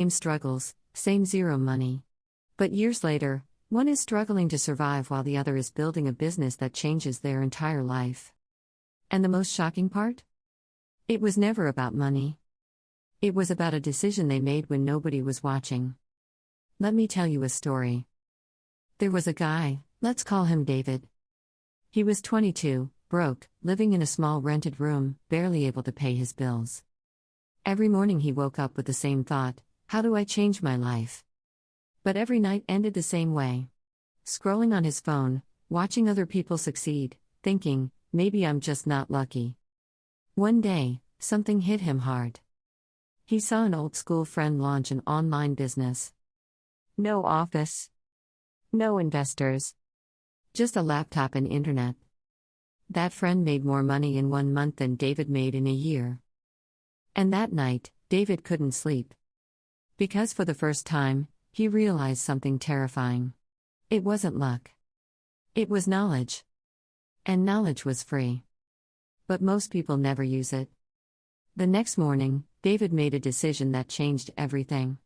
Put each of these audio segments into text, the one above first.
Same struggles, same zero money. But years later, one is struggling to survive while the other is building a business that changes their entire life. And the most shocking part? It was never about money. It was about a decision they made when nobody was watching. Let me tell you a story. There was a guy, let's call him David. He was 22, broke, living in a small rented room, barely able to pay his bills. Every morning he woke up with the same thought: how do I change my life? But every night ended the same way. Scrolling on his phone, watching other people succeed, thinking, maybe I'm just not lucky. One day, something hit him hard. He saw an old school friend launch an online business. No office. No investors. Just a laptop and internet. That friend made more money in 1 month than David made in a year. And that night, David couldn't sleep. Because for the first time, he realized something terrifying. It wasn't luck. It was knowledge. And knowledge was free. But most people never use it. The next morning, David made a decision that changed everything.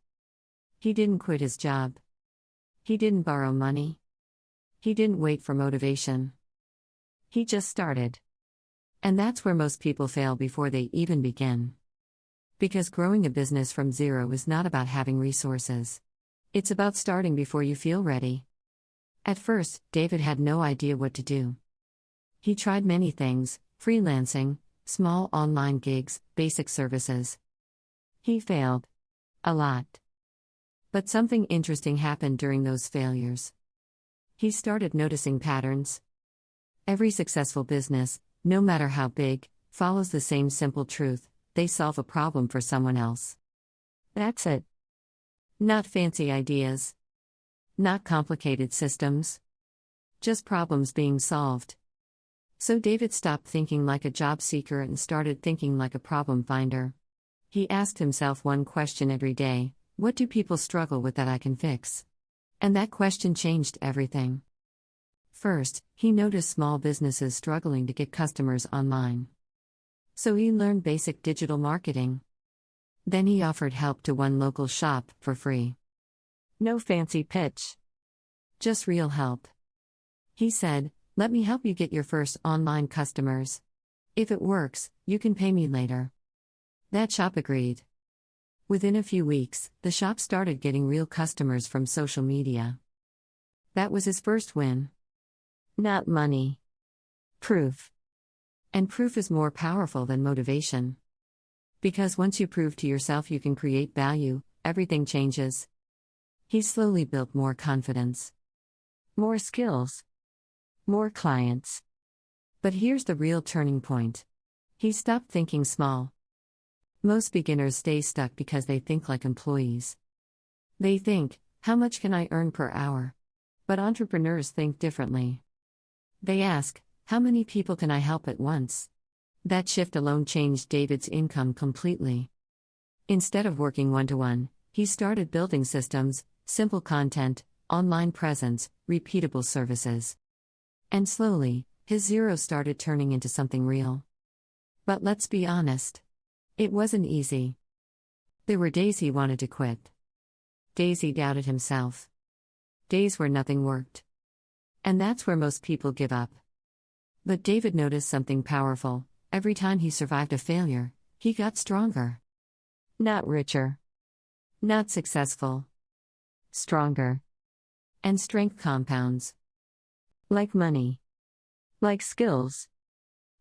He didn't quit his job. He didn't borrow money. He didn't wait for motivation. He just started. And that's where most people fail before they even begin. Because growing a business from zero is not about having resources. It's about starting before you feel ready. At first, David had no idea what to do. He tried many things: freelancing, small online gigs, basic services. He failed. A lot. But something interesting happened during those failures. He started noticing patterns. Every successful business, no matter how big, follows the same simple truth: they solve a problem for someone else. That's it. Not fancy ideas. Not complicated systems. Just problems being solved. So David stopped thinking like a job seeker and started thinking like a problem finder. He asked himself one question every day: what do people struggle with that I can fix? And that question changed everything. First, he noticed small businesses struggling to get customers online. So he learned basic digital marketing. Then he offered help to one local shop for free. No fancy pitch. Just real help. He said, "Let me help you get your first online customers. If it works, you can pay me later." That shop agreed. Within a few weeks, the shop started getting real customers from social media. That was his first win. Not money. Proof. And proof is more powerful than motivation. Because once you prove to yourself you can create value, everything changes. He slowly built more confidence. More skills. More clients. But here's the real turning point. He stopped thinking small. Most beginners stay stuck because they think like employees. They think, how much can I earn per hour? But entrepreneurs think differently. They ask, how many people can I help at once? That shift alone changed David's income completely. Instead of working one-to-one, he started building systems, simple content, online presence, repeatable services. And slowly, his zero started turning into something real. But let's be honest. It wasn't easy. There were days he wanted to quit. Days he doubted himself. Days where nothing worked. And that's where most people give up. But David noticed something powerful. Every time he survived a failure, he got stronger. Not richer. Not successful. Stronger. And strength compounds. Like money. Like skills.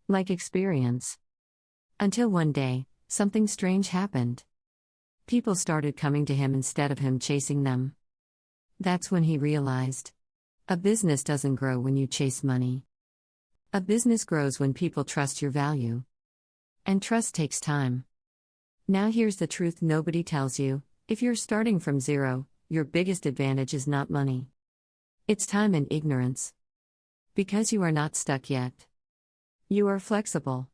Like experience. Until one day, something strange happened. People started coming to him instead of him chasing them. That's when he realized. A business doesn't grow when you chase money. A business grows when people trust your value. And trust takes time. Now here's the truth nobody tells you: if you're starting from zero, your biggest advantage is not money. It's time and ignorance. Because you are not stuck yet. You are flexible.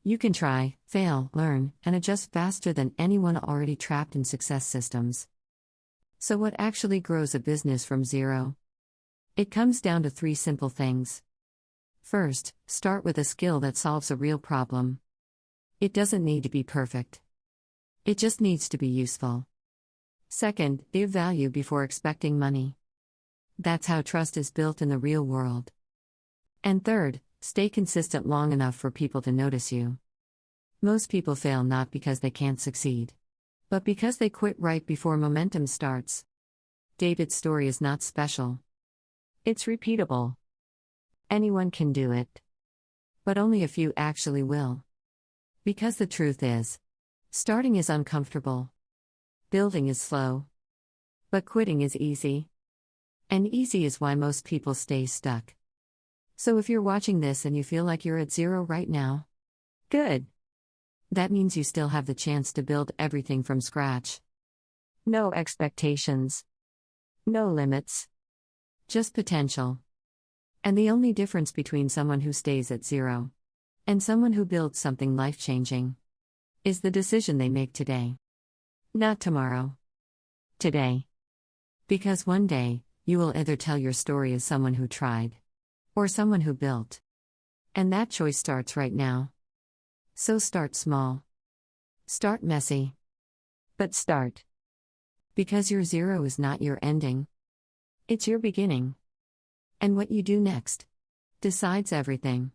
You can try, fail, learn, and adjust faster than anyone already trapped in success systems. So what actually grows a business from zero? It comes down to 3 simple things. First, start with a skill that solves a real problem. It doesn't need to be perfect. It just needs to be useful. Second, give value before expecting money. That's how trust is built in the real world. And third, stay consistent long enough for people to notice you. Most people fail not because they can't succeed, but because they quit right before momentum starts. David's story is not special. It's repeatable. Anyone can do it. But only a few actually will. Because the truth is, starting is uncomfortable. Building is slow. But quitting is easy. And easy is why most people stay stuck. So if you're watching this and you feel like you're at zero right now, good. That means you still have the chance to build everything from scratch. No expectations. No limits. Just potential. And the only difference between someone who stays at zero and someone who builds something life-changing is the decision they make today. Not tomorrow. Today. Because one day, you will either tell your story as someone who tried or someone who built. And that choice starts right now. So start small. Start messy. But start. Because your zero is not your ending. It's your beginning. And what you do next decides everything.